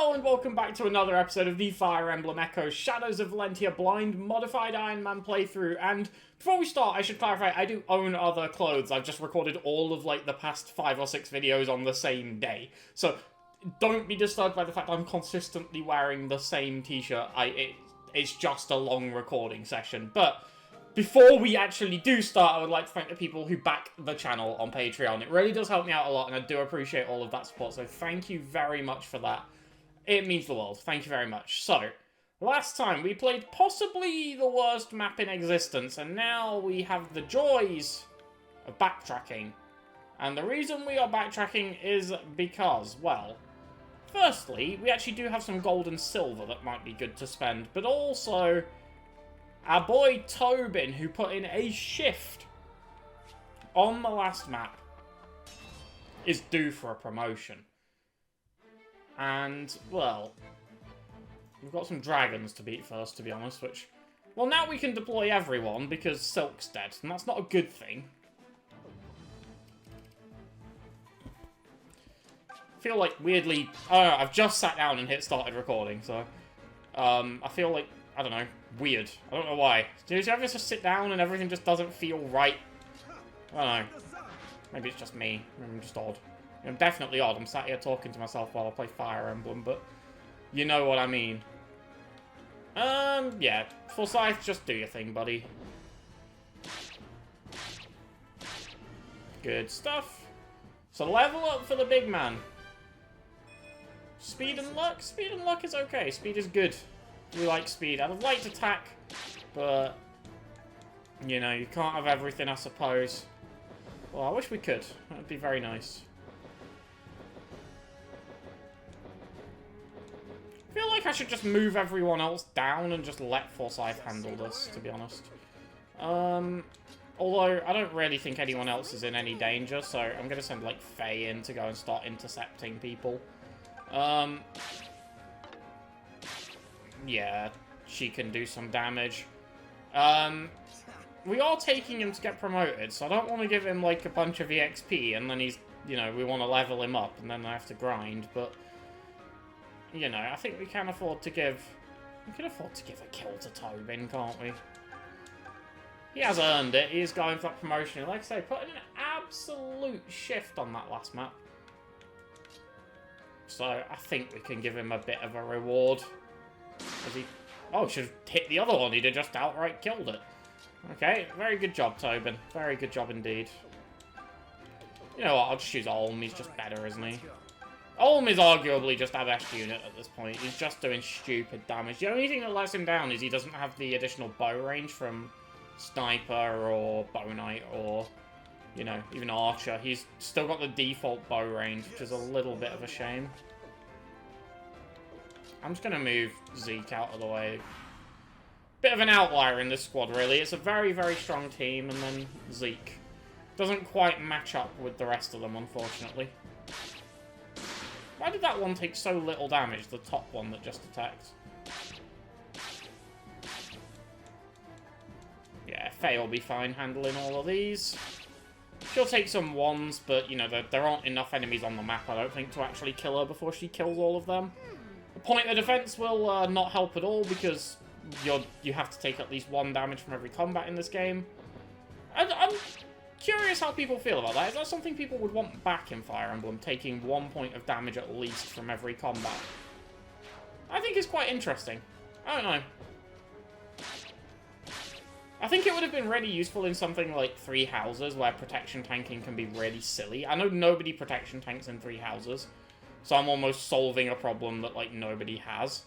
Hello and welcome back to another episode of the Fire Emblem Echoes Shadows of Valentia Blind Modified Ironman playthrough. And before we start, I should clarify, I do own other clothes. I've just recorded all of, like, the past 5 or 6 videos on the same day. So, don't be disturbed by the fact I'm consistently wearing the same t-shirt. It's just a long recording session. But before we actually do start, I would like to thank the people who back the channel on Patreon. It really does help me out a lot, and I do appreciate all of that support, so thank you very much for that. It means the world. Thank you very much. So, last time we played possibly the worst map in existence, and now we have the joys of backtracking. And the reason we are backtracking is because, well, firstly, we actually do have some gold and silver that might be good to spend, but also our boy Tobin, who put in a shift on the last map, is due for a promotion. And, well, we've got some dragons to beat first, to be honest, which, well, now we can deploy everyone because Silk's dead, and that's not a good thing. I feel like, weirdly, I've just sat down and hit started recording, so, I feel like, I don't know, weird. I don't know why. Do you ever just sit down and everything just doesn't feel right? I don't know. Maybe it's just me. Maybe I'm just odd. I'm definitely odd. I'm sat here talking to myself while I play Fire Emblem, but you know what I mean. Yeah. Forsyth, just do your thing, buddy. Good stuff. So level up for the big man. Speed and luck? Speed and luck is okay. Speed is good. We like speed. I'd have liked attack, but, you know, you can't have everything, I suppose. Well, I wish we could. That would be very nice. I feel like I should just move everyone else down and just let Forsyth handle this, to be honest. Although, I don't really think anyone else is in any danger, so I'm going to send, like, Faye in to go and start intercepting people. Yeah, she can do some damage. We are taking him to get promoted, so I don't want to give him, like, a bunch of EXP, and then he's, you know, we want to level him up, and then I have to grind, but, you know, I think we can afford to give, a kill to Tobin, can't we? He has earned it, he is going for that promotion. Like I say, put in an absolute shift on that last map. So, I think we can give him a bit of a reward. Has he... Oh, should have hit the other one. He'd have just outright killed it. Okay, very good job, Tobin. Very good job indeed. You know what, I'll just use Olm. He's just better, isn't he? Olm is arguably just our best unit at this point. He's just doing stupid damage. The only thing that lets him down is he doesn't have the additional bow range from Sniper or Bow Knight or, you know, even Archer. He's still got the default bow range, which is a little bit of a shame. I'm just going to move Zeke out of the way. Bit of an outlier in this squad, really. It's a very, very strong team, and then Zeke doesn't quite match up with the rest of them, unfortunately. Why did that one take so little damage, the top one that just attacked? Yeah, Faye will be fine handling all of these. She'll take some ones, but, you know, there aren't enough enemies on the map, I don't think, to actually kill her before she kills all of them. The point of defense will not help at all, because you have to take at least 1 damage from every combat in this game. I'm curious how people feel about that. Is that something people would want back in Fire Emblem, taking 1 point of damage at least from every combat? I think it's quite interesting. I don't know. I think it would have been really useful in something like 3 Houses, where protection tanking can be really silly. I know nobody protection tanks in 3 Houses, so I'm almost solving a problem that, like, nobody has.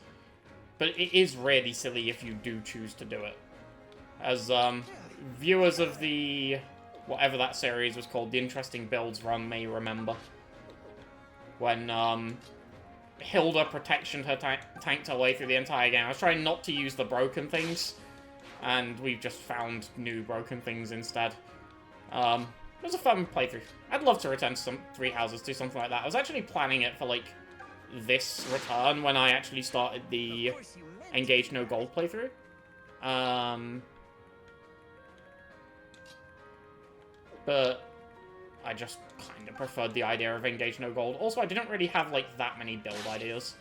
But it is really silly if you do choose to do it. As, viewers of the... whatever that series was called, the Interesting Builds run, may remember. When, Hilda protectioned her tanked her way through the entire game. I was trying not to use the broken things, and we've just found new broken things instead. It was a fun playthrough. I'd love to return to some 3 Houses, do something like that. I was actually planning it for, like, this return when I actually started the Engage No Gold playthrough. But I just kind of preferred the idea of Engage No Gold. Also, I didn't really have, like, that many build ideas.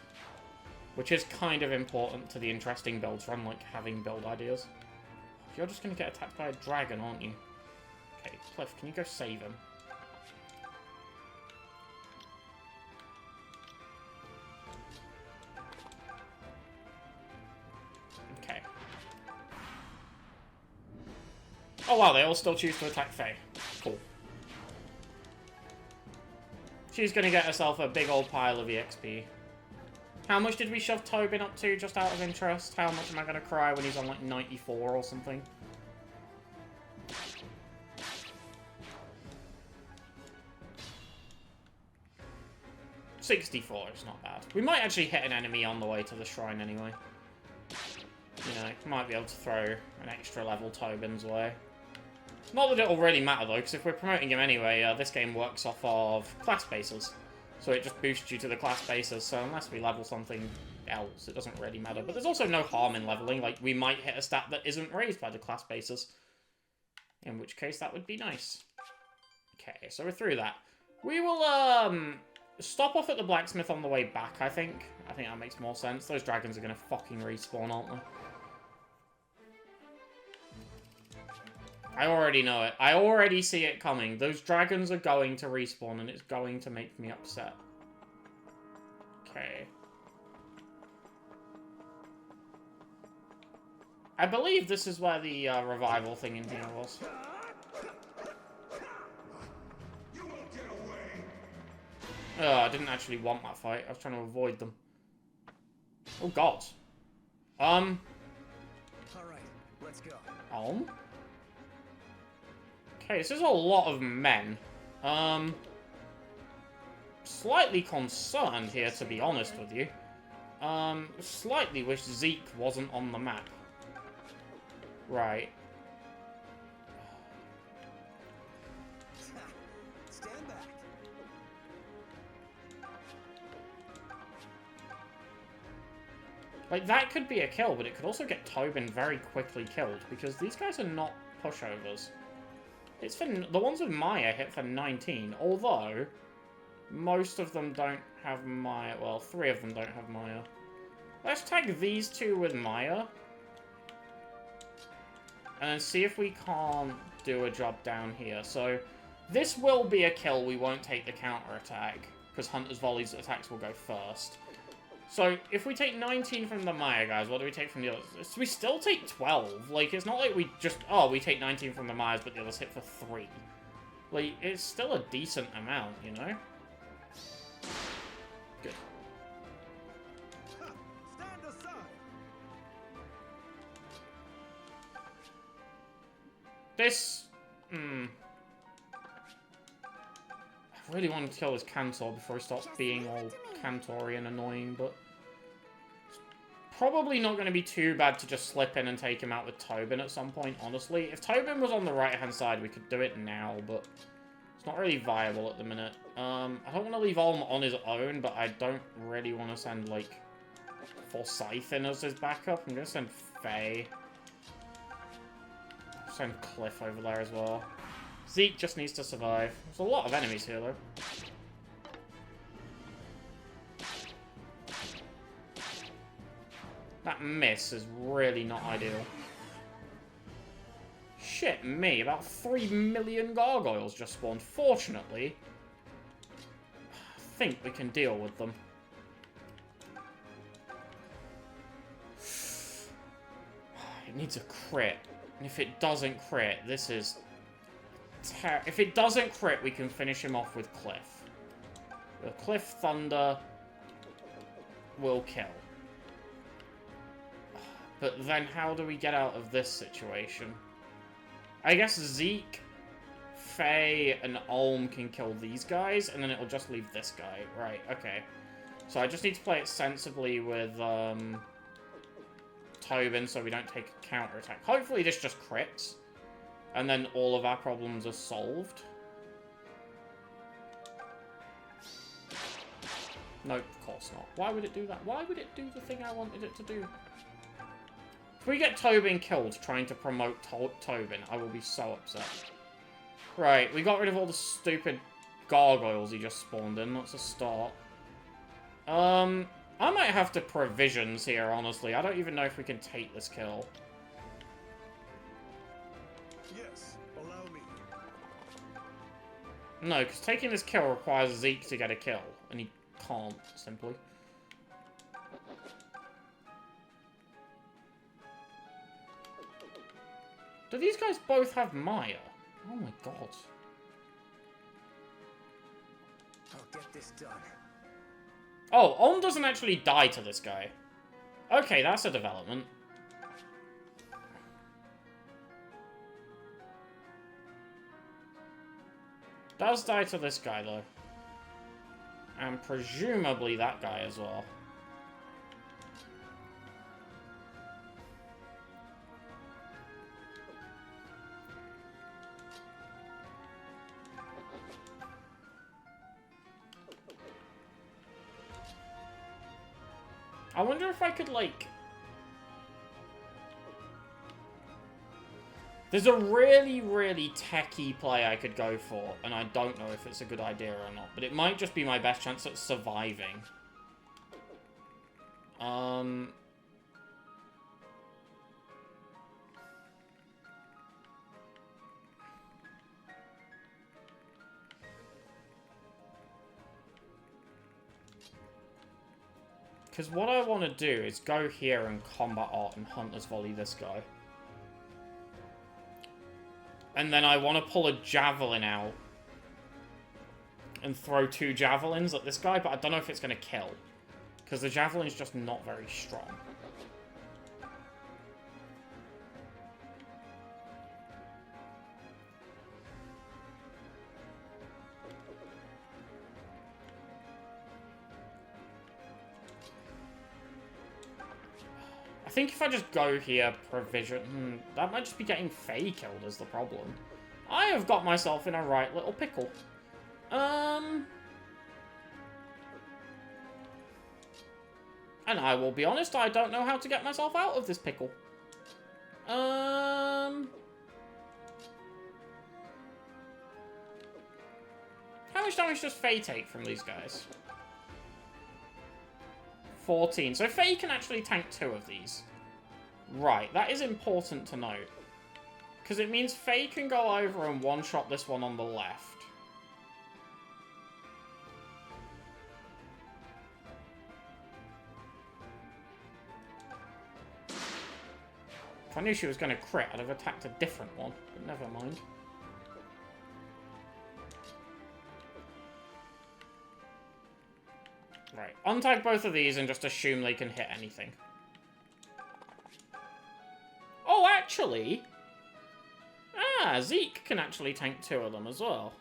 Which is kind of important to the interesting builds run, like having build ideas. You're just going to get attacked by a dragon, aren't you? Okay, Cliff, can you go save him? Okay. Oh wow, they all still choose to attack Faye. Cool. She's going to get herself a big old pile of EXP. How much did we shove Tobin up to, just out of interest? How much am I going to cry when he's on, like, 94 or something? $64 is not bad. We might actually hit an enemy on the way to the shrine anyway. You know, might be able to throw an extra level Tobin's way. Not that it'll really matter, though, because if we're promoting him anyway, this game works off of class bases. So it just boosts you to the class bases, so unless we level something else, it doesn't really matter. But there's also no harm in leveling, like, we might hit a stat that isn't raised by the class bases. In which case, that would be nice. Okay, so we're through that. We will, stop off at the blacksmith on the way back, I think. I think that makes more sense. Those dragons are gonna fucking respawn, aren't they? I already know it. I already see it coming. Those dragons are going to respawn, and it's going to make me upset. Okay. I believe this is where the revival thing in here was. Oh, I didn't actually want that fight. I was trying to avoid them. Oh, God. All right, let's go. Okay, this is a lot of men. Slightly concerned here, to be honest with you. Slightly wish Zeke wasn't on the map. Right. Stand back. Like, that could be a kill, but it could also get Tobin very quickly killed, because these guys are not pushovers. It's for, the ones with Maya hit for 19, although most of them don't have Maya. Well, 3 of them don't have Maya. Let's tag these 2 with Maya. And then see if we can't do a job down here. So, this will be a kill. We won't take the counter-attack, because Hunter's Volley's attacks will go first. So, if we take 19 from the Maya guys, what do we take from the others? So we still take 12. Like, it's not like we just, oh, we take 19 from the Mayas, but the others hit for 3. Like, it's still a decent amount, you know? Good. Stand aside. This, I really wanted to kill this Cantor before he starts being all Cantor-y and annoying, but it's probably not going to be too bad to just slip in and take him out with Tobin at some point, honestly. If Tobin was on the right-hand side, we could do it now, but it's not really viable at the minute. I don't want to leave Olm on his own, but I don't really want to send, like, Forsyth in as his backup. I'm going to send Faye. Send Cliff over there as well. Zeke just needs to survive. There's a lot of enemies here, though. That miss is really not ideal. Shit me, about 3 million gargoyles just spawned. Fortunately, I think we can deal with them. It needs a crit. And if it doesn't crit, this is... If it doesn't crit, we can finish him off with Cliff. The Cliff Thunder will kill. But then how do we get out of this situation? I guess Zeke, Faye, and Olm can kill these guys, and then it'll just leave this guy. Right, okay. So I just need to play it sensibly with Tobin so we don't take a counterattack. Hopefully this just crits. And then all of our problems are solved. No, of course not. Why would it do that? Why would it do the thing I wanted it to do? If we get Tobin killed trying to promote Tobin, I will be so upset. Right, we got rid of all the stupid gargoyles he just spawned in. That's a start. I might have to provisions here, honestly. I don't even know if we can take this kill. Yes, allow me. No, because taking this kill requires Zeke to get a kill, and he can't, simply. Do these guys both have Maya? Oh my god. I'll get this done. Oh, On doesn't actually die to this guy. Okay, that's a development. Does die to this guy, though. And presumably that guy as well. I wonder if I could, like... There's a really, really techie play I could go for, and I don't know if it's a good idea or not, but it might just be my best chance at surviving. Because what I want to do is go here and combat art and Hunter's Volley this guy. And then I want to pull a javelin out. And throw 2 javelins at this guy, but I don't know if it's going to kill. Because the javelin's just not very strong. I think if I just go here, provision... that might just be getting Faye killed is the problem. I have got myself in a right little pickle. And I will be honest, I don't know how to get myself out of this pickle. How much damage does Faye take from these guys? 14. So Faye can actually tank 2 of these. Right, that is important to note. Because it means Faye can go over and one-shot this one on the left. If I knew she was going to crit, I'd have attacked a different one. But never mind. Right, untag both of these and just assume they can hit anything. Oh, actually... Zeke can actually tank 2 of them as well.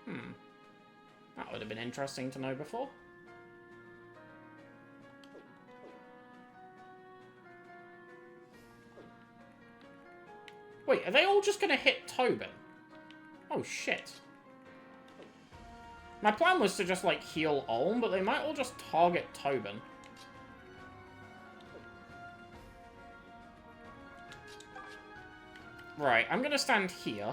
That would have been interesting to know before. Wait, are they all just going to hit Tobin? Oh, shit. My plan was to just, like, heal Ulm, but they might all just target Tobin. Right, I'm gonna stand here.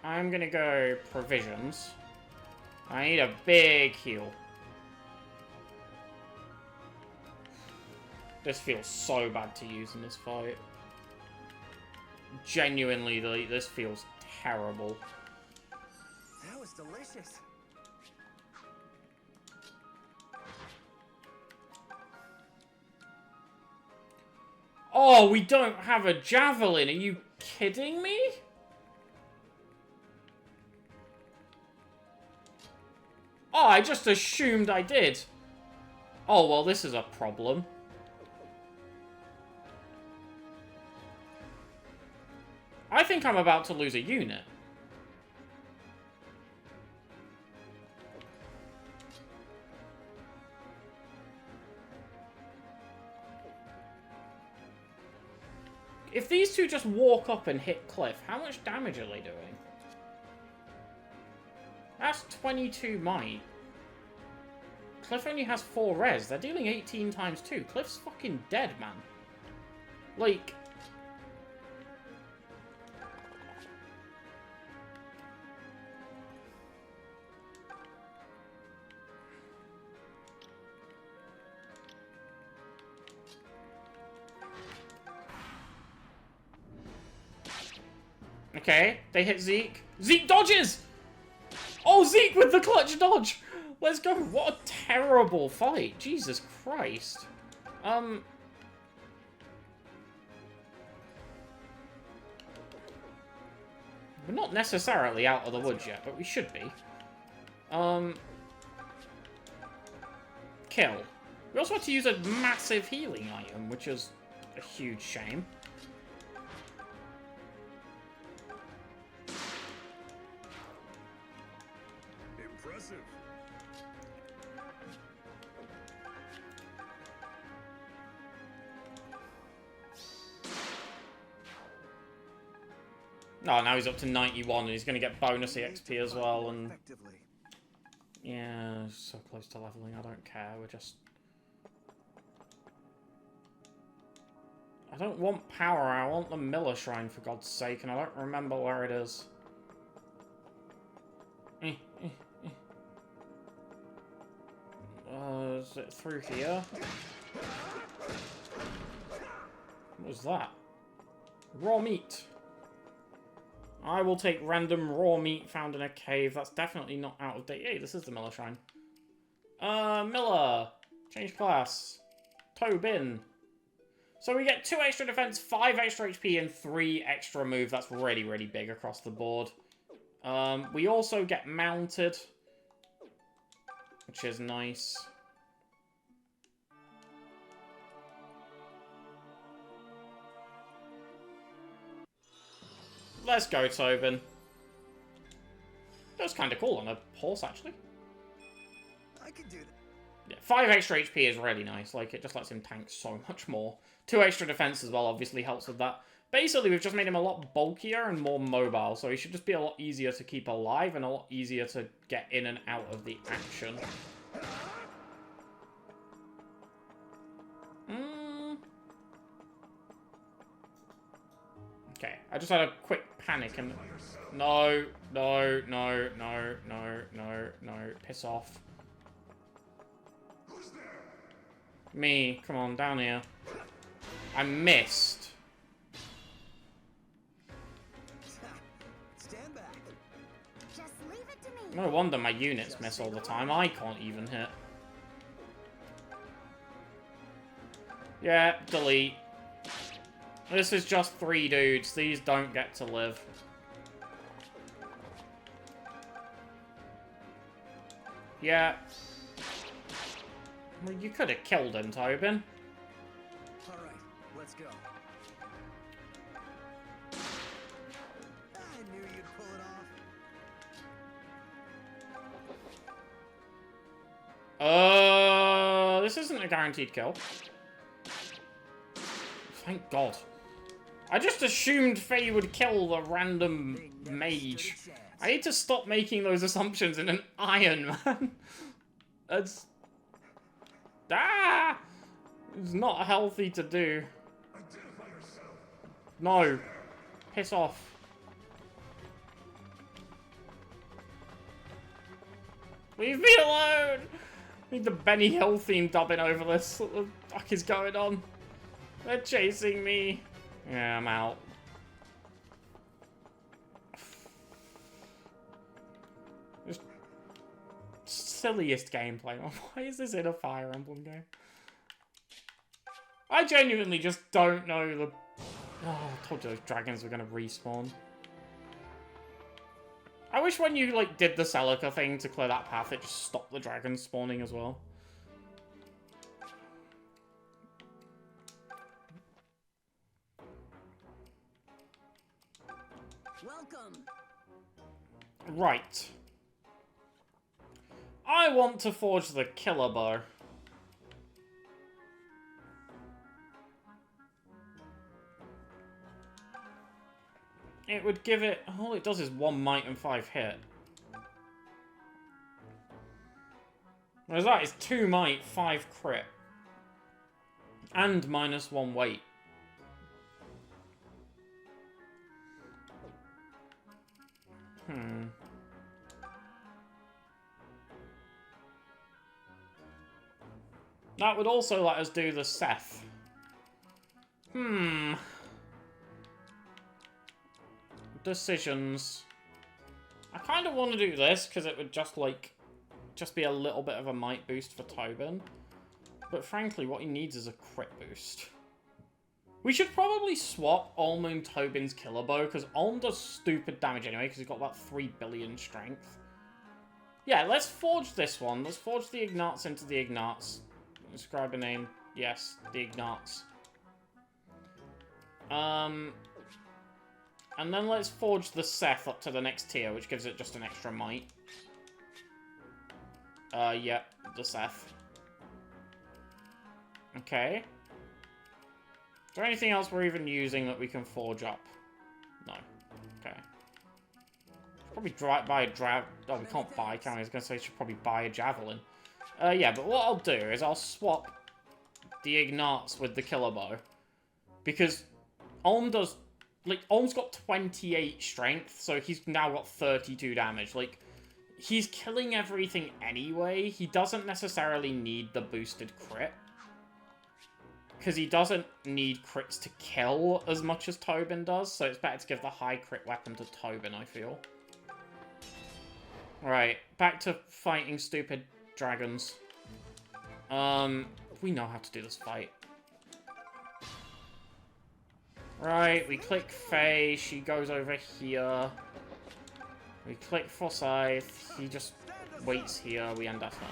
I'm gonna go provisions. I need a big heal. This feels so bad to use in this fight. Genuinely, this feels terrible. That was delicious. Oh, we don't have a javelin. Are you kidding me? Oh, I just assumed I did. Oh, well, this is a problem. I think I'm about to lose a unit. If these two just walk up and hit Cliff, how much damage are they doing? That's 22 might. Cliff only has 4 res. They're dealing 18 times 2. Cliff's fucking dead, man. Like... Okay, they hit Zeke. Zeke dodges! Oh, Zeke with the clutch dodge! Let's go. What a terrible fight. Jesus Christ. We're not necessarily out of the woods yet, but we should be. Kill. We also had to use a massive healing item, which is a huge shame. Impressive. Oh, now he's up to 91, and he's going to get bonus EXP as well, and... Effectively. Yeah, so close to leveling, I don't care, we're just... I don't want power, I want the Miller Shrine, for God's sake, and I don't remember where it is. Is it through here? What was that? Raw meat. I will take random raw meat found in a cave. That's definitely not out of date. Hey, this is the Miller Shrine. Miller. Change class. Tobin. So we get 2 extra defense, 5 extra HP, and 3 extra move. That's really, really big across the board. We also get mounted, which is nice. Let's go, Tobin. That was kind of cool on a horse, actually. I can do that. Yeah, 5 extra HP is really nice. Like, it just lets him tank so much more. 2 extra defense as well obviously helps with that. Basically, we've just made him a lot bulkier and more mobile, so he should just be a lot easier to keep alive and a lot easier to get in and out of the action. Okay, I just had a quick panic and... No, no, no, no, no, no, no. Piss off. Me, come on, down here. I missed. Stand back. Just leave it to me. No wonder my units miss all the time. I can't even hit. Yeah, delete. This is just 3 dudes. These don't get to live. Yeah. Well, you could have killed him, Tobin. Alright, let's go. I knew you'd pull it off. This isn't a guaranteed kill. Thank God. I just assumed Faye would kill the random mage. I need to stop making those assumptions in an Iron Man. That's... Ah! It's not healthy to do. No. Piss off. Leave me alone! I need the Benny Hill theme dubbing over this. What the fuck is going on? They're chasing me. Yeah, I'm out. Just silliest gameplay. Why is this in a Fire Emblem game? I genuinely just don't know the... Oh, I told you those dragons were going to respawn. I wish when you, like, did the Celica thing to clear that path, it just stopped the dragons spawning as well. Welcome. Right. I want to forge the killer bow. It would give it... All it does is 1 might and 5 hit. Whereas that is 2 might, 5 crit. And -1 weight. That would also let us do the Seth. decisions. I kind of want to do this, because it would just, like, just be a little bit of a might boost for Tobin. But frankly, what he needs is a crit boost. We should probably swap Ulm and Tobin's Killer Bow, because Ulm does stupid damage anyway, because he's got about 3 billion strength. Yeah, let's forge this one. Let's forge the Ignatz into the Ignatz. Inscribe a name. Yes, the Ignatz. And then let's forge the Seth up to the next tier, which gives it just an extra might. Yeah, the Seth. Okay. Is there anything else we're even using that we can forge up? No. Okay. Probably buy a oh, we can't buy, can we? I was going to say should probably buy a javelin. Yeah, but what I'll do is I'll swap the Ignatz with the Killer Bow. Because Ulm does... Like, Ulm's got 28 strength, so he's now got 32 damage. Like, he's killing everything anyway. He doesn't necessarily need the boosted crit. Because he doesn't need crits to kill as much as Tobin does, so it's better to give the high crit weapon to Tobin, I feel. Right, back to fighting stupid dragons. We know how to do this fight. Right, we click Faye, she goes over here. We click Forsyth, he just waits here, we end our turn.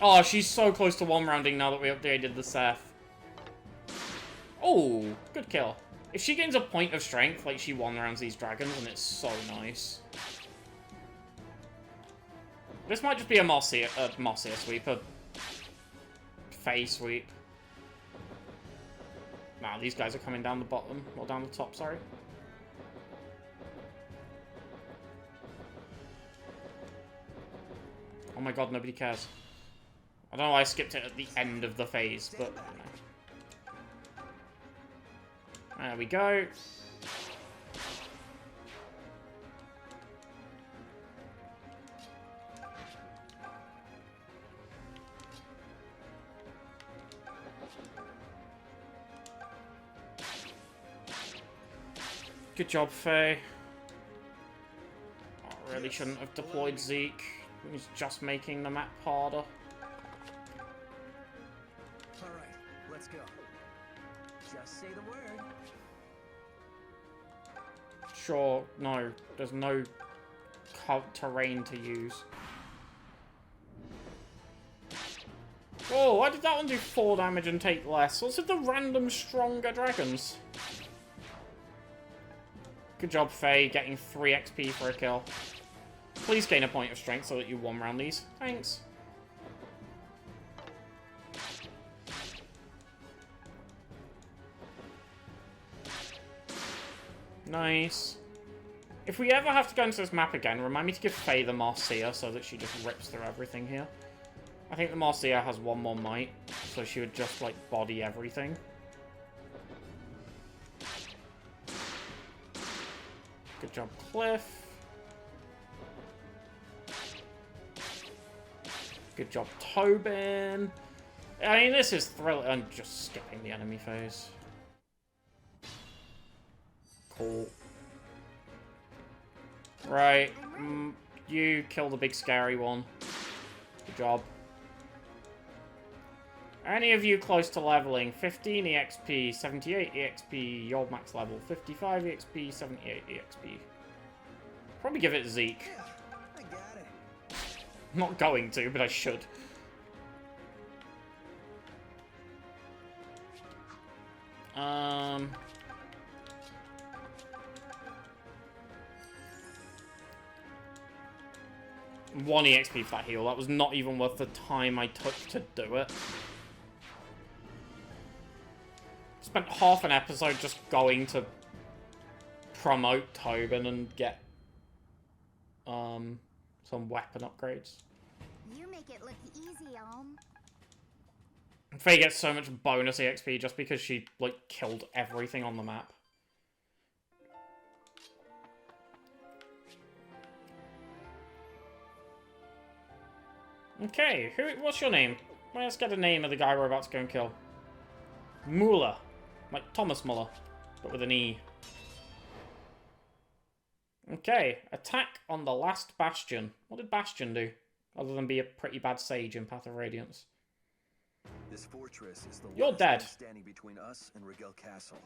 Oh, she's so close to one-rounding now that we updated the Seth. Oh, good kill. If she gains a point of strength, like she one-rounds these dragons, and it's so nice. This might just be a Mossier sweep, a Faye sweep. Nah, these guys are coming down the bottom, or down the top, sorry. Oh my god, nobody cares. I don't know why I skipped it at the end of the phase, but... You know. There we go. Good job, Faye. Oh, I really shouldn't have deployed Zeke. He's just making the map harder. Alright, let's go. Just say the word. Sure, no. There's no terrain to use. Oh, why did that one do 4 damage and take less? What's with the random stronger dragons? Good job, Faye, getting 3 XP for a kill. Please gain a point of strength so that you one-round these. Thanks. Nice. If we ever have to go into this map again, remind me to give Faye the Marcia so that she just rips through everything here. I think the Marcia has 1 more might, so she would just, like, body everything. Good job, Cliff. Good job, Tobin. I mean, this is thrilling. I'm just skipping the enemy phase. Cool. Right. You kill the big scary one. Good job. Any of you close to leveling, 15 EXP, 78 EXP, your max level, 55 EXP, 78 EXP. Probably give it Zeke. Yeah, I got it. I'm not going to, but I should. One EXP for that heal. That was not even worth the time I took to do it. Spent half an episode just going to promote Tobin and get some weapon upgrades. You make it look easy, Faye gets so much bonus EXP just because she, like, killed everything on the map. Okay, what's your name? Well, let's get a name of the guy we're about to go and kill. Mula. Like Thomas Muller, but with an E. Okay, attack on the last Bastion. What did Bastion do? Other than be a pretty bad sage in Path of Radiance. This fortress is the You're last dead. thing standing between us and Rigel Castle.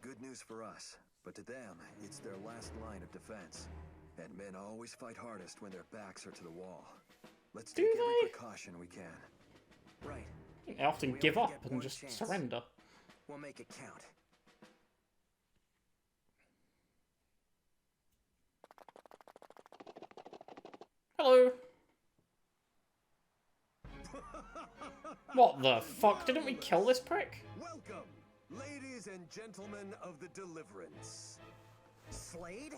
Good news for us, but to them, it's their last line of defense. And men always fight hardest when their backs are to the wall. Let's Do take every they? precaution we can. Right. I think they often We give only up get and one just chance. surrender. We'll make it count. Hello. What the fuck? Didn't we kill this prick? Welcome, ladies and gentlemen of the Deliverance. Slade?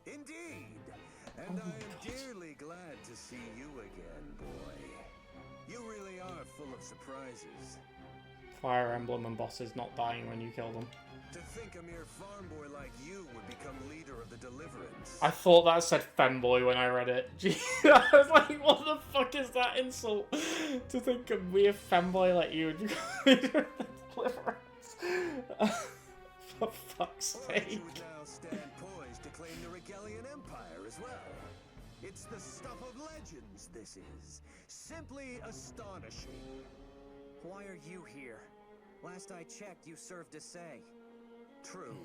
Indeed. And I am dearly glad to see you again, boy. You really are full of surprises. Fire Emblem and bosses not dying when you kill them. To think a mere farm boy like you would become leader of the Deliverance. I thought that said femboy when I read it. Gee, I was like, what the fuck is that insult? To think a mere femboy like you would become leader of the Deliverance. For fuck's Or that you sake. would now stand poised to claim the Regalian Empire as well. It's the stuff of legends, this is. Simply astonishing. Why are you here? Last I checked, you served as say. True,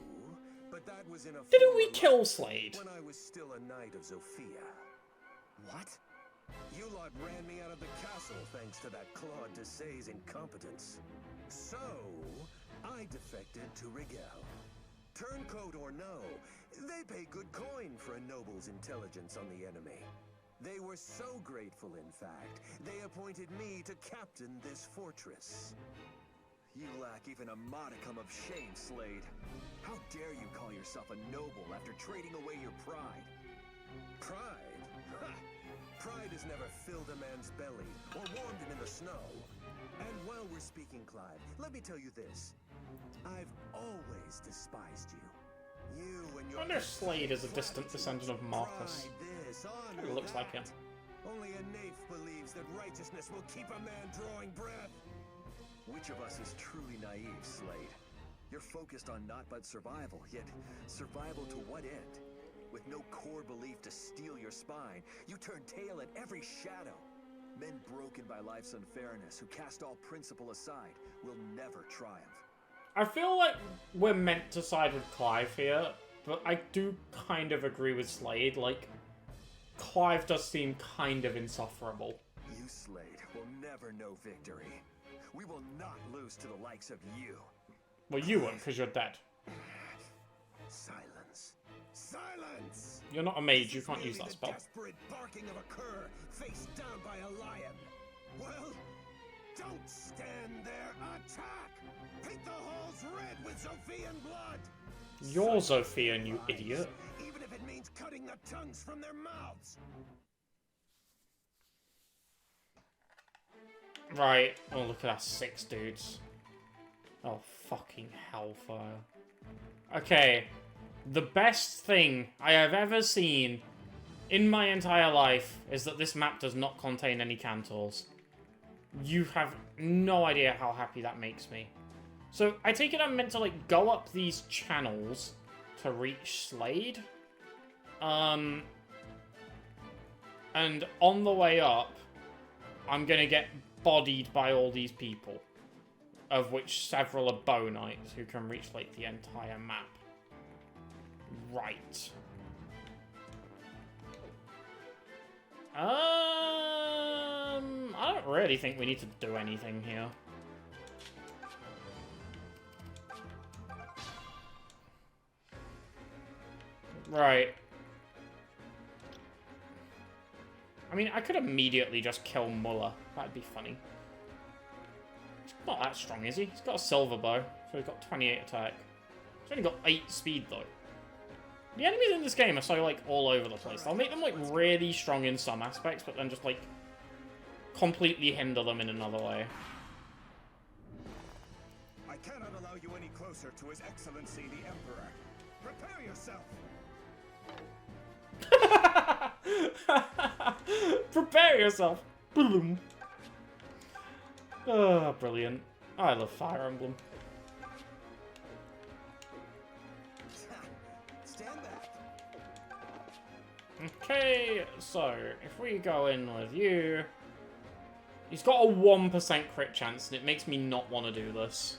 but that was in a Didn't we former kill life, Slade? when I was still a knight of Zofia. What? You lot ran me out of the castle thanks to that Claude de Say's incompetence. So, I defected to Rigel. Turncoat or no, they pay good coin for a noble's intelligence on the enemy. They were so grateful, in fact, they appointed me to captain this fortress. You lack even a modicum of shame, Slade. How dare you call yourself a noble after trading away your pride? Pride? Ha! Pride has never filled a man's belly or warmed him in the snow. And while we're speaking, Clive, let me tell you this. I've always despised you. You and your... I wonder if Slade is a distant descendant of Marcus. Pride, this, honor, It looks like him. that. Only a naif believes that righteousness will keep a man drawing breath. Which of us is truly naive, Slade? You're focused on naught but survival, yet survival to what end? With no core belief to steel your spine, you turn tail at every shadow. Men broken by life's unfairness, who cast all principle aside, will never triumph. I feel like we're meant to side with Clive here, but I do kind of agree with Slade. Like, Clive does seem kind of insufferable. You, Slade, will never know victory. We will not lose to the likes of you. Well, you won't, because you're dead. Silence. Silence! You're not a mage, you This is can't use merely that spell. The desperate barking of a cur faced down by a lion. Well, don't stand there. Attack! Paint the halls red with Zophian blood. You're Silence Zophian, you lies, idiot. Even if it means cutting the tongues from their mouths. Right. Oh, look at that 6 dudes. Oh, fucking hellfire. Okay. The best thing I have ever seen in my entire life is that this map does not contain any cantors. You have no idea how happy that makes me. So, I take it I'm meant to, like, go up these channels to reach Slade. And on the way up, I'm gonna get bodied by all these people, of which several are bow knights who can reach, like, the entire map. Right. I don't really think we need to do anything here. Right. I mean, I could immediately just kill Muller. That'd be funny. He's not that strong, is he? He's got a silver bow, so he's got 28 attack. He's only got 8 speed, though. The enemies in this game are so, like, all over the place. They'll make them, like, really strong in some aspects, but then just, like, completely hinder them in another way. I cannot allow you any closer to His Excellency the Emperor. Prepare yourself. Prepare yourself. Boom. Oh, brilliant. I love Fire Emblem. Okay, so if we go in with you... He's got a 1% crit chance, and it makes me not want to do this.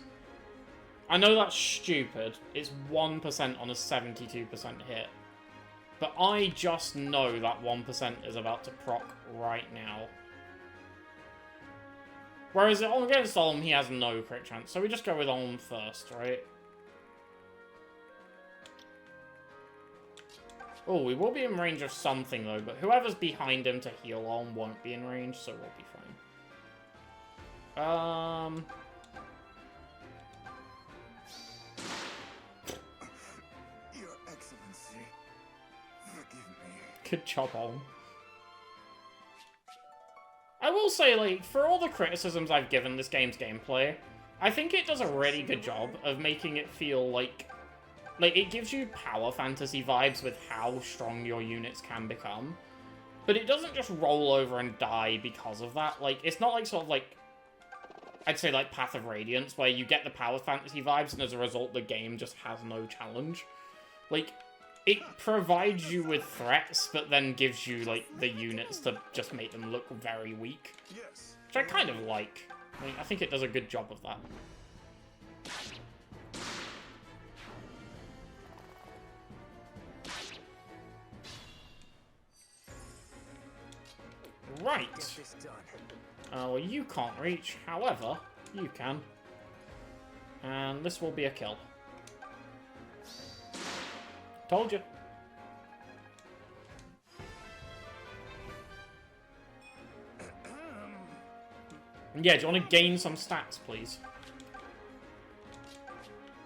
I know that's stupid. It's 1% on a 72% hit. But I just know that 1% is about to proc right now. Whereas against Olm, he has no crit chance. So we just go with Olm first, right? Oh, we will be in range of something, though. But whoever's behind him to heal Olm won't be in range, so we'll be fine. Your Excellency, forgive me. Good job, Olm. I will say, like, for all the criticisms I've given this game's gameplay, I think it does a really good job of making it feel like it gives you power fantasy vibes with how strong your units can become. But it doesn't just roll over and die because of that. Like, it's not like sort of like, I'd say like Path of Radiance, where you get the power fantasy vibes and as a result the game just has no challenge. Like, it provides you with threats, but then gives you, like, the units to just make them look very weak. Yes. Which I kind of like. I think it does a good job of that. Right. Get this done. Well, you can't reach. However, you can. And this will be a kill. Told you. Yeah, do you want to gain some stats, please?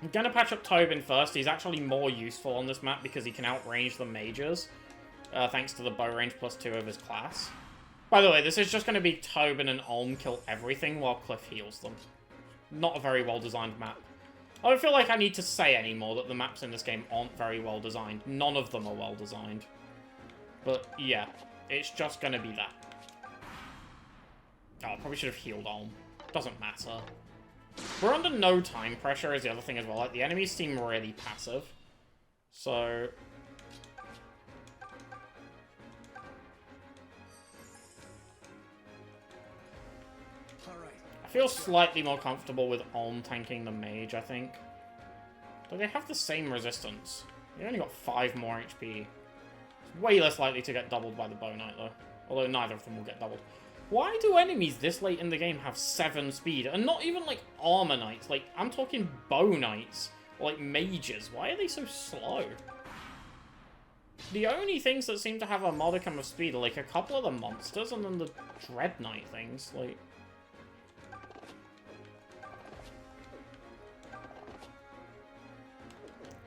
I'm going to patch up Tobin first. He's actually more useful on this map because he can outrange the mages. Thanks to the bow range +2 of his class. By the way, this is just going to be Tobin and Olm kill everything while Cliff heals them. Not a very well-designed map. I don't feel like I need to say anymore that the maps in this game aren't very well-designed. None of them are well-designed. But, yeah. It's just going to be that. Oh, I probably should have healed Olm. Doesn't matter. We're under no time pressure is the other thing as well. Like, the enemies seem really passive. So... I feel slightly more comfortable with Olm tanking the mage, I think. Do they have the same resistance? They only got 5 more HP. It's way less likely to get doubled by the Bow Knight, though. Although neither of them will get doubled. Why do enemies this late in the game have 7 speed? And not even, like, Armor Knights. Like, I'm talking Bow Knights. Or, like, mages. Why are they so slow? The only things that seem to have a modicum of speed are, like, a couple of the monsters and then the Dread Knight things. Like...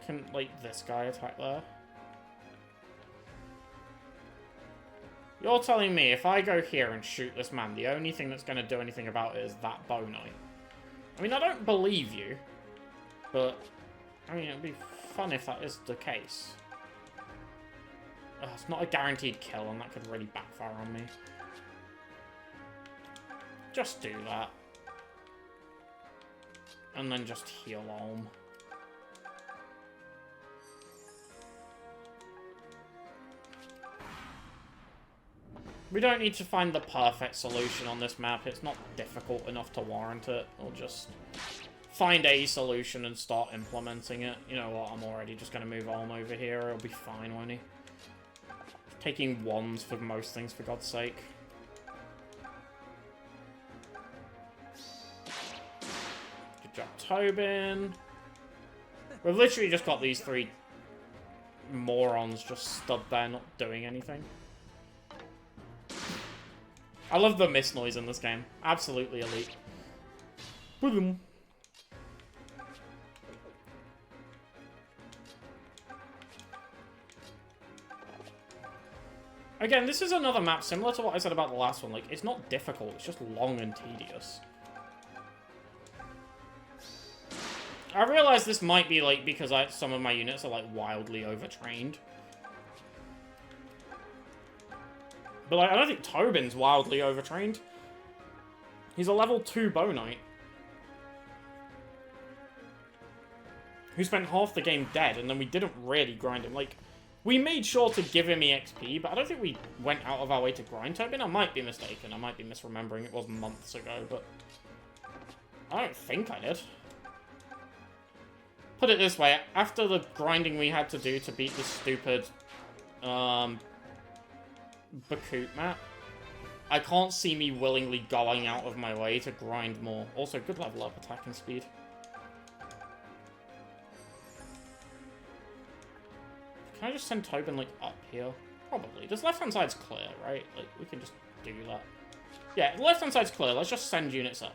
Can, like, this guy attack there? You're telling me if I go here and shoot this man, the only thing that's going to do anything about it is that Bow Knight? I mean, I don't believe you, but, I mean, it'd be fun if that is the case. It's not a guaranteed kill, and that could really backfire on me. Just do that. And then just heal Olm. We don't need to find the perfect solution on this map. It's not difficult enough to warrant it. We'll just find a solution and start implementing it. You know what? I'm already just going to move Olm over here. It'll be fine, won't he? Taking wands for most things, for God's sake. Good job, Tobin. We've literally just got these 3 morons just stood there not doing anything. I love the miss noise in this game. Absolutely elite. Boom. Again, this is another map similar to what I said about the last one. Like, it's not difficult, it's just long and tedious. I realize this might be, like, because some of my units are, like, wildly overtrained. But, like, I don't think Tobin's wildly overtrained. He's a level 2 Bow Knight. Who spent half the game dead, and then we didn't really grind him. Like, We made sure to give him EXP, but I don't think we went out of our way to grind Tobin. I might be mistaken. I might be misremembering. It was months ago, but I don't think I did. Put it this way, after the grinding we had to do to beat this stupid Bakut map, I can't see me willingly going out of my way to grind more. Also, good level up attack and speed. Can I just send Tobin, like, up here? Probably. This left-hand side's clear, right? Like, we can just do that. Yeah, the left-hand side's clear. Let's just send units up.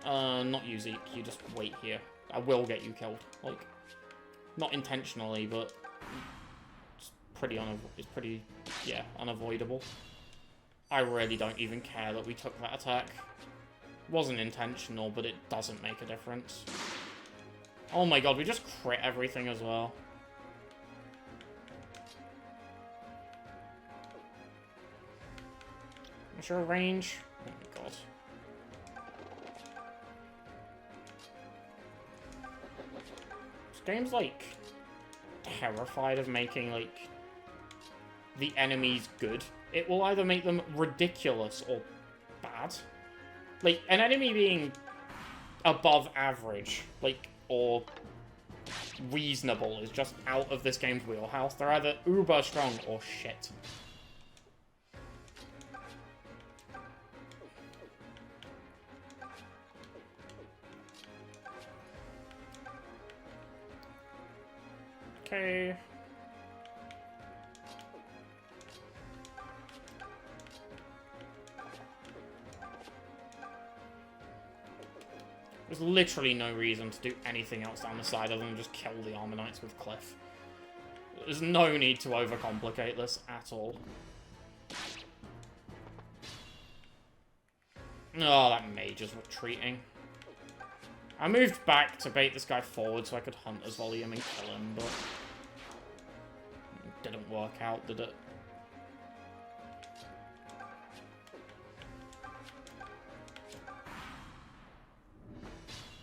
Not you, Zeke. You just wait here. I will get you killed. Like, not intentionally, but it's pretty yeah, unavoidable. I really don't even care that we took that attack. Wasn't intentional, but it doesn't make a difference. Oh my god, we just crit everything as well. What's your range? Oh my god. This game's, like, terrified of making, like, the enemies good. It will either make them ridiculous or bad. Like, an enemy being above average, like, or reasonable is just out of this game's wheelhouse. They're either uber strong or shit. Okay. There's literally no reason to do anything else down the side other than just kill the Armor Knights with Cliff. There's no need to overcomplicate this at all. Oh, that mage is retreating. I moved back to bait this guy forward so I could hunt his volume and kill him, but it didn't work out, did it?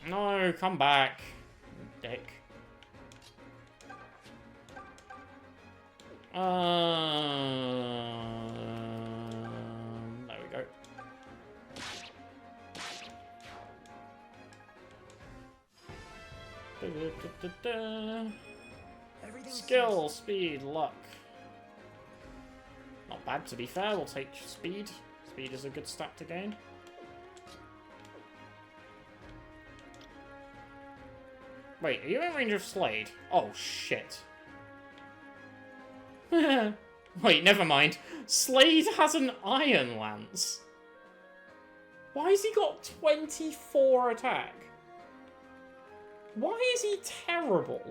No, come back, dick. There we go. Skill, speed, luck. Not bad, to be fair. We'll take speed. Speed is a good stat to gain. Wait, are you in range of Slade? Oh, shit. Wait, never mind. Slade has an Iron Lance. Why has he got 24 attack? Why is he terrible?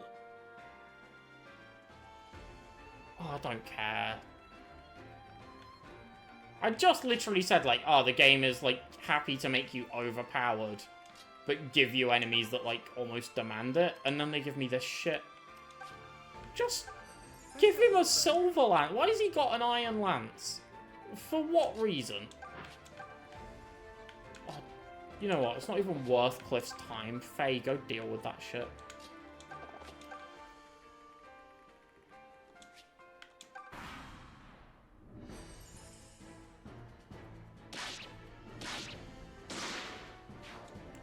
Oh, I don't care. I just literally said, like, oh, the game is, like, happy to make you overpowered, but give you enemies that, like, almost demand it, and then they give me this shit. Just give him a silver lance. Why has he got an iron lance? For what reason? Oh, you know what? It's not even worth Cliff's time. Faye, go deal with that shit.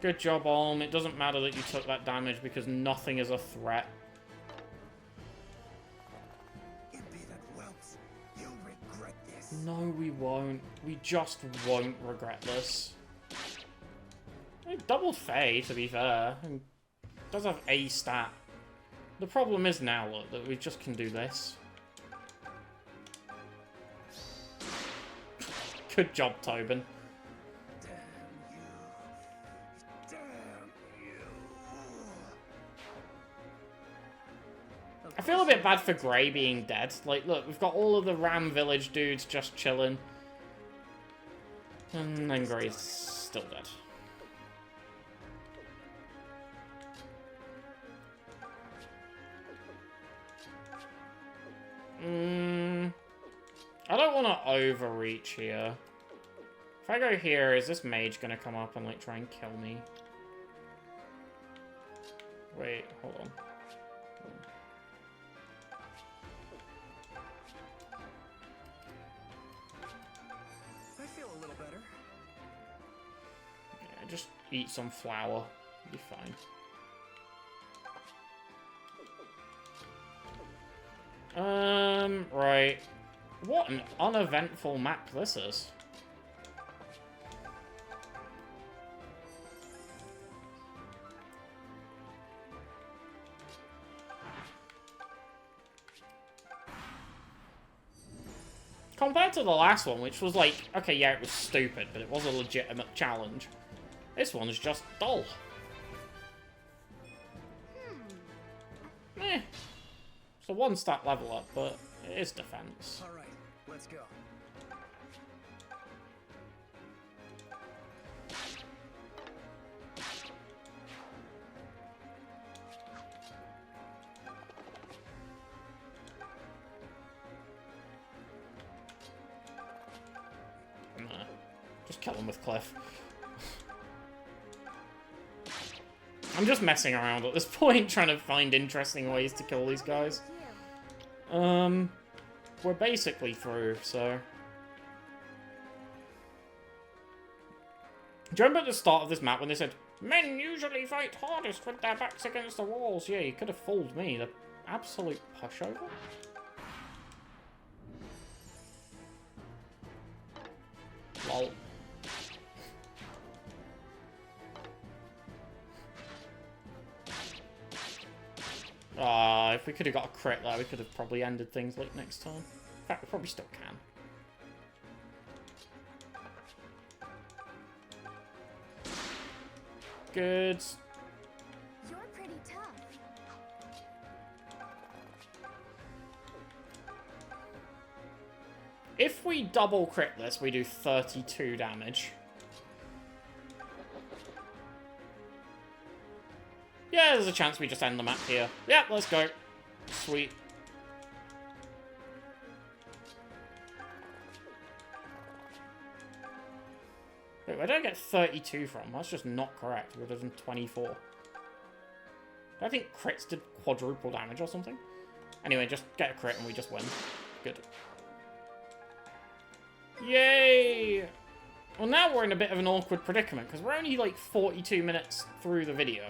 Good job, Olm. It doesn't matter that you took that damage because nothing is a threat. No, we won't. We just won't regret this. Double Faye, to be fair. It does have a stat. The problem is now, look, that we just can do this. Good job, Tobin. I feel a bit bad for Grey being dead. Like, look, we've got all of the Ram Village dudes just chilling. And then Grey's still dead. I don't want to overreach here. If I go here, is this mage going to come up and, like, try and kill me? Wait, hold on. little better? Yeah, just eat some flour. You'll be fine. Right. What an uneventful map this is. Compared to the last one, which was like, okay, yeah, it was stupid, but it was a legitimate challenge. This one is just dull. Eh. It's a one stat level up, but it is defense. All right, let's go. Nah. Just kill him with Cliff. I'm just messing around at this point, trying to find interesting ways to kill these guys. We're basically through, so... Do you remember at the start of this map when they said, men usually fight hardest with their backs against the walls? Yeah, you could have fooled me. The absolute pushover. Lol. If we could have got a crit there, we could have probably ended things like next time. In fact, we probably still can. Good. You're pretty tough. If we double crit this, we do 32 damage. Yeah, there's a chance we just end the map here. Yeah, let's go. Sweet. Wait, where did I get 32 from? That's just not correct. It would have done 24. I think crits did quadruple damage or something. Anyway, just get a crit and we just win. Good. Yay! Well, now we're in a bit of an awkward predicament, because we're only like 42 minutes through the video.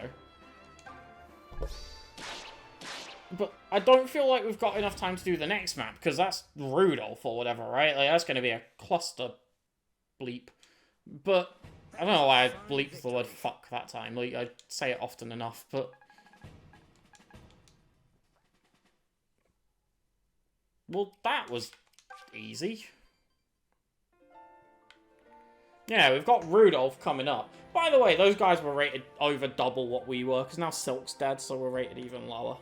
But I don't feel like we've got enough time to do the next map, because that's Rudolph or whatever, right? Like, that's going to be a cluster bleep. But I don't know why I bleeped the word fuck that time. Like, I say it often enough, but... Well, that was easy. Yeah, we've got Rudolph coming up. By the way, those guys were rated over double what we were, because now Silk's dead, so we're rated even lower.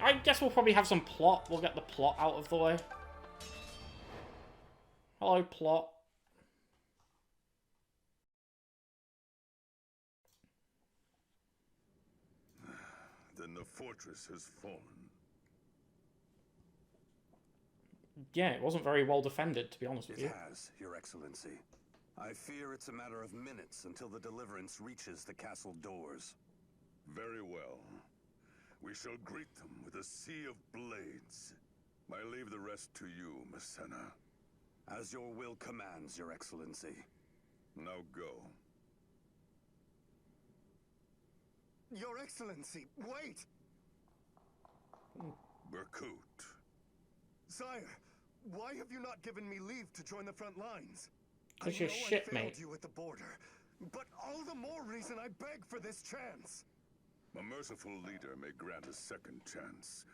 I guess we'll probably have some plot. We'll get the plot out of the way. Hello, plot. Then the fortress has fallen. Yeah, it wasn't very well defended, to be honest with you. It has, Your Excellency. I fear it's a matter of minutes until the deliverance reaches the castle doors. Very well. We shall greet them with a sea of blades. I leave the rest to you, Messena. As your will commands, Your Excellency. Now go. Your Excellency, wait! Berkut. Sire, why have you not given me leave to join the front lines? Because you're shit, I failed mate. you at the border, but all the more reason I beg for this chance. A merciful leader may grant a second chance.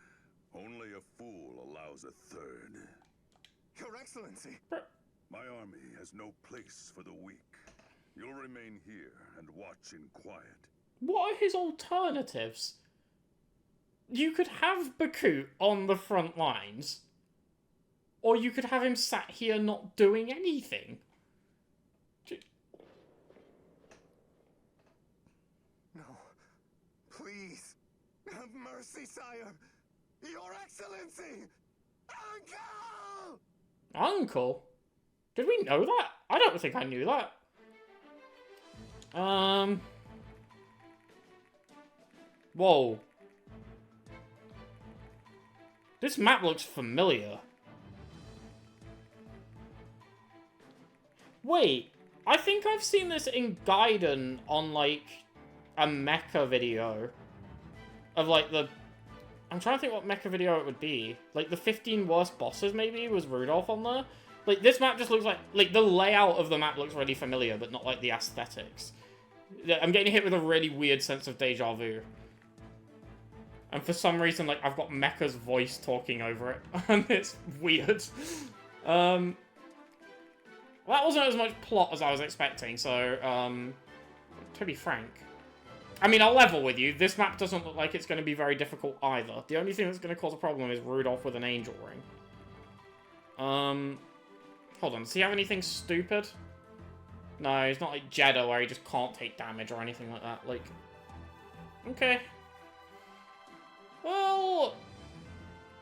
Only a fool allows a third. Your Excellency, my army has no place for the weak. You'll remain here and watch in quiet. What are his alternatives? You could have Bakut on the front lines, or you could have him sat here not doing anything. No. Please. Have mercy, sire. Your Excellency! Uncle! Uncle? Did we know that? I don't think I knew that. Whoa. This map looks familiar. Wait, I think I've seen this in Gaiden on, like, a mecha video. Of, like, the... I'm trying to think what mecha video it would be. Like, the 15 worst bosses, maybe, was Rudolph on there? Like, this map just looks like... Like, the layout of the map looks really familiar, but not, like, the aesthetics. I'm getting hit with a really weird sense of deja vu. And for some reason, like, I've got Mecha's voice talking over it. And it's weird. That wasn't as much plot as I was expecting, so, to be frank. I mean, I'll level with you. This map doesn't look like it's going to be very difficult either. The only thing that's going to cause a problem is Rudolph with an angel ring. Hold on. Does he have anything stupid? No, he's not like Jeddah where he just can't take damage or anything like that. Like, okay. Well,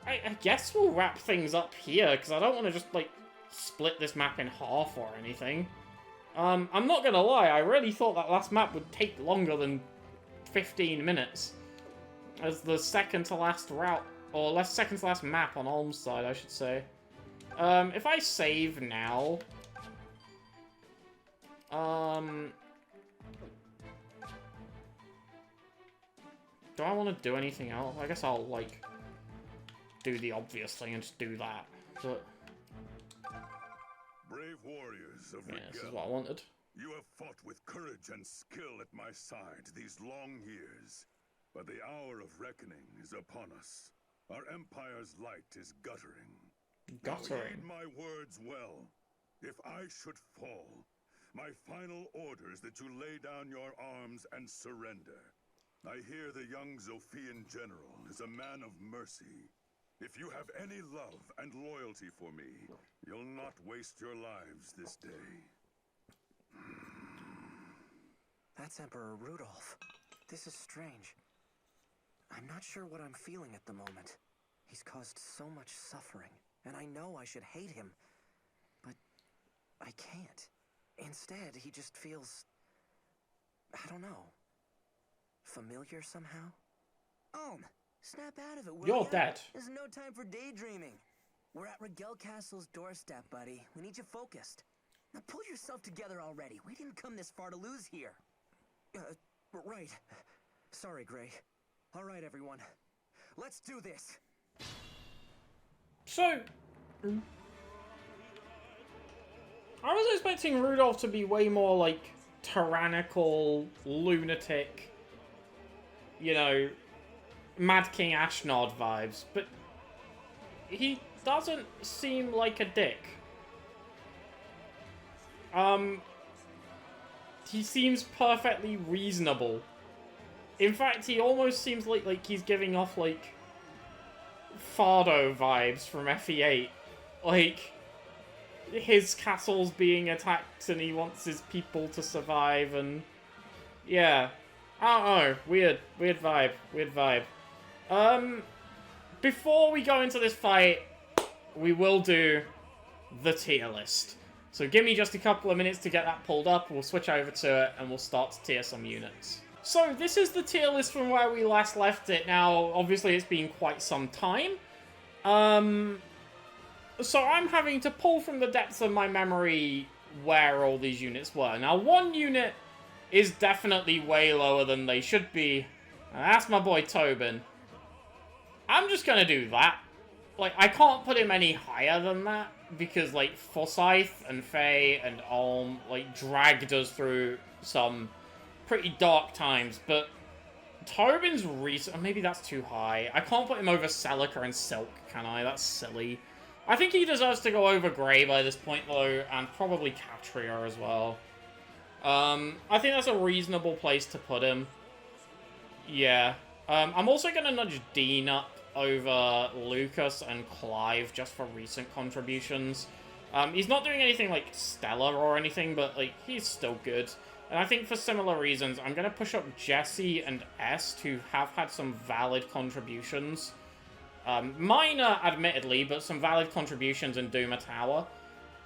I guess we'll wrap things up here, because I don't want to just, like, split this map in half or anything. I'm not going to lie, I really thought that last map would take longer than 15 minutes. As the second to last route, or second to last map on Olm's side, I should say. If I save now... do I want to do anything else? I guess I'll, like, do the obvious thing and just do that. But... Brave warriors of yeah, this is Rigel, what I wanted. you have fought with courage and skill at my side these long years. But the hour of reckoning is upon us. Our empire's light is guttering. Guttering? Now heed my words well. If I should fall, my final order is that you lay down your arms and surrender. I hear the young Zophian general is a man of mercy. If you have any love and loyalty for me, you'll not waste your lives this day. That's Emperor Rudolph. This is strange. I'm not sure what I'm feeling at the moment. He's caused so much suffering, and I know I should hate him. But I can't. Instead, he just feels... I don't know. Familiar somehow? Snap out of it, will You're ya? dead. There's no time for daydreaming. We're at Rigel Castle's doorstep, buddy. We need you focused. Now pull yourself together already. We didn't come this far to lose here. Right. Sorry, Gray. All right, everyone. Let's do this. So... I was expecting Rudolph to be way more, like, tyrannical, lunatic, you know, Mad King Ashnod vibes, but he doesn't seem like a dick. He seems perfectly reasonable. In fact, he almost seems like he's giving off, like, Fardo vibes from FE8. Like, his castle's being attacked and he wants his people to survive and... yeah. I don't know. Weird vibe. Before we go into this fight, we will do the tier list. So give me just a couple of minutes to get that pulled up, we'll switch over to it, and we'll start to tier some units. So this is the tier list from where we last left it. Now, obviously it's been quite some time. So I'm having to pull from the depths of my memory where all these units were. Now, one unit is definitely way lower than they should be, and that's my boy Tobin. I'm just gonna do that. Like, I can't put him any higher than that, because, like, Forsyth and Faye and Ulm, like, dragged us through some pretty dark times, but Tobin's recent... maybe that's too high. I can't put him over Celica and Silk, can I? That's silly. I think he deserves to go over Grey by this point, though, and probably Catria as well. I think that's a reasonable place to put him. Yeah. I'm also going to nudge Dean up over Lucas and Clive just for recent contributions. He's not doing anything, like, stellar or anything, but, like, he's still good. And I think for similar reasons, I'm going to push up Jesse and Est, who have had some valid contributions. Minor, admittedly, but some valid contributions in Duma Tower.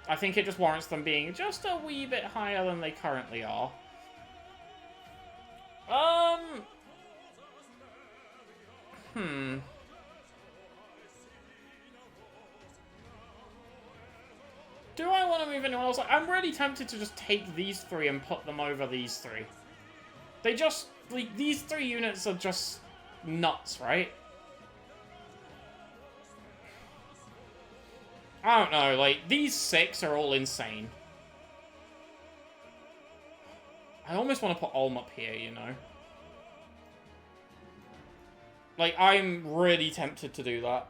I think it just warrants them being just a wee bit higher than they currently are. Do I want to move anyone else? Like, I'm really tempted to just take these 3 and put them over these 3. They just, like, these 3 units are just nuts, right? I don't know, like, these 6 are all insane. I almost want to put Ulm up here, you know? Like, I'm really tempted to do that.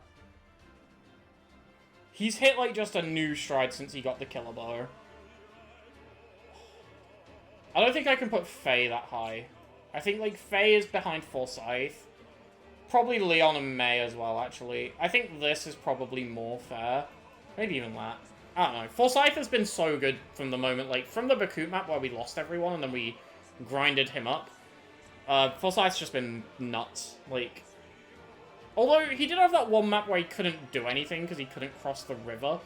He's hit, like, just a new stride since he got the killer bow. I don't think I can put Faye that high. I think, like, Faye is behind Forsyth. Probably Leon and May as well, actually. I think this is probably more fair. Maybe even that. I don't know. Forsyth has been so good from the moment, like, from the Bakut map where we lost everyone and then we grinded him up. Forsyth's just been nuts. Like, although he did have that one map where he couldn't do anything because he couldn't cross the river.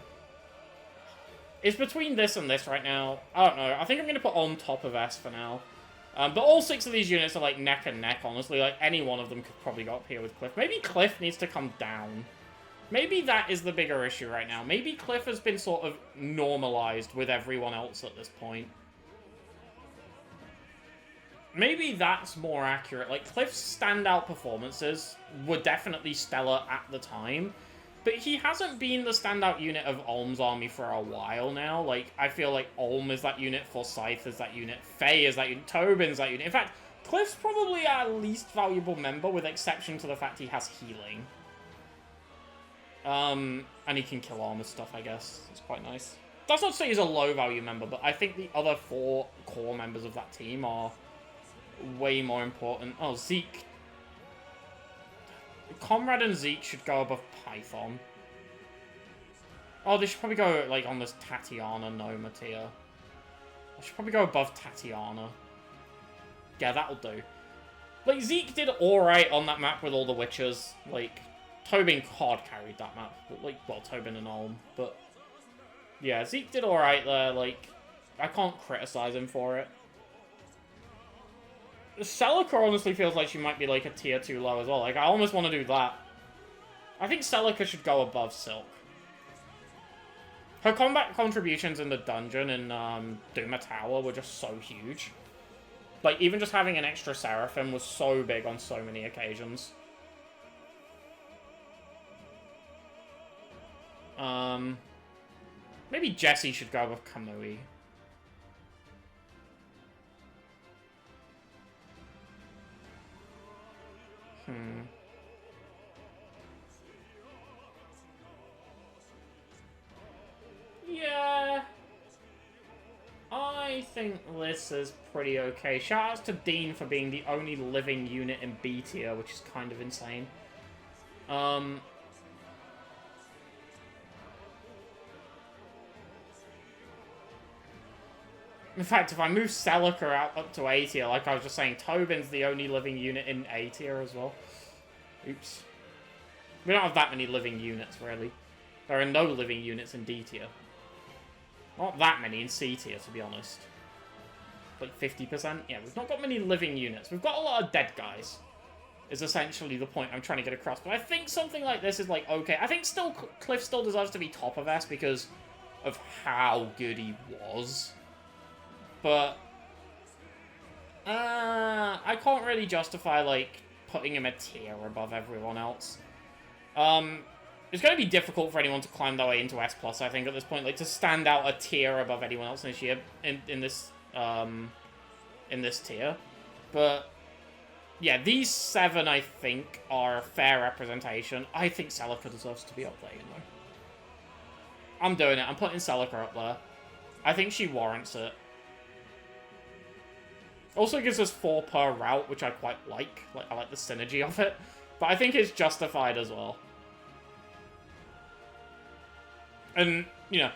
It's between this and this right now. I don't know. I think I'm going to put on top of S for now. But all 6 of these units are, like, neck and neck, honestly. Like, any one of them could probably go up here with Cliff. Maybe Cliff needs to come down. Maybe that is the bigger issue right now. Maybe Cliff has been sort of normalized with everyone else at this point. Maybe that's more accurate. Like, Cliff's standout performances were definitely stellar at the time, but he hasn't been the standout unit of Ulm's army for a while now. Like, I feel like Ulm is that unit, Forsyth is that unit, Faye is that unit, Tobin's that unit. In fact, Cliff's probably our least valuable member, with exception to the fact he has healing. And he can kill armor stuff, I guess. It's quite nice. That's not to say he's a low-value member, but I think the other 4 core members of that team are way more important. Oh, Zeke. Comrade and Zeke should go above Python. Oh, they should probably go, like, on this Tatiana Noma tier. I should probably go above Tatiana. Yeah, that'll do. Like, Zeke did alright on that map with all the witches. Like, Tobin hard carried that map. Like, well, Tobin and Ulm. But, yeah, Zeke did alright there. Like, I can't criticize him for it. Celica honestly feels like she might be, like, a tier 2 low as well. Like, I almost want to do that. I think Celica should go above Silk. Her combat contributions in the dungeon in Duma Tower were just so huge. Like, even just having an extra Seraphim was so big on so many occasions. Maybe Jesse should go with Kamui. Yeah. I think this is pretty okay. Shoutouts to Dean for being the only living unit in B tier, which is kind of insane. In fact, if I move Celica out up to A tier, like I was just saying, Tobin's the only living unit in A tier as well. Oops. We don't have that many living units, really. There are no living units in D tier. Not that many in C tier, to be honest. Like 50%? Yeah, we've not got many living units. We've got a lot of dead guys, is essentially the point I'm trying to get across. But I think something like this is, like, okay. I think still Cliff still deserves to be top of S because of how good he was. But I can't really justify, like, putting him a tier above everyone else. It's going to be difficult for anyone to climb their way into S+, I think, at this point. Like, to stand out a tier above anyone else this year in this tier. But, yeah, these 7, I think, are a fair representation. I think Celica deserves to be up there, you know. I'm doing it. I'm putting Celica up there. I think she warrants it. Also gives us 4 per route, which I quite like. Like, I like the synergy of it. But I think it's justified as well. And, you know,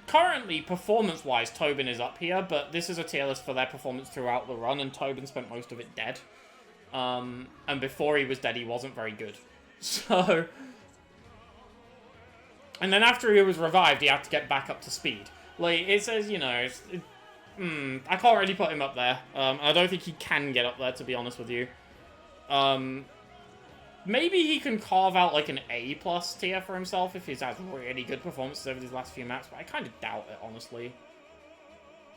currently, performance-wise, Tobin is up here, but this is a tier list for their performance throughout the run, and Tobin spent most of it dead. And before he was dead, he wasn't very good. So... And then after he was revived, he had to get back up to speed. Like, it says, you know... I can't really put him up there. I don't think he can get up there, to be honest with you. Maybe he can carve out, like, an A+ tier for himself if he's had really good performances over these last few maps, but I kind of doubt it, honestly.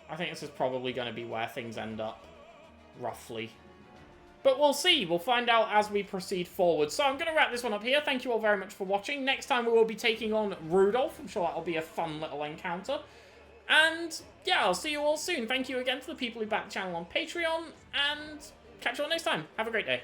I think this is probably going to be where things end up, roughly. But we'll see. We'll find out as we proceed forward. So I'm going to wrap this one up here. Thank you all very much for watching. Next time we will be taking on Rudolph. I'm sure that'll be a fun little encounter. And, yeah, I'll see you all soon. Thank you again to the people who back the channel on Patreon, and catch you all next time. Have a great day.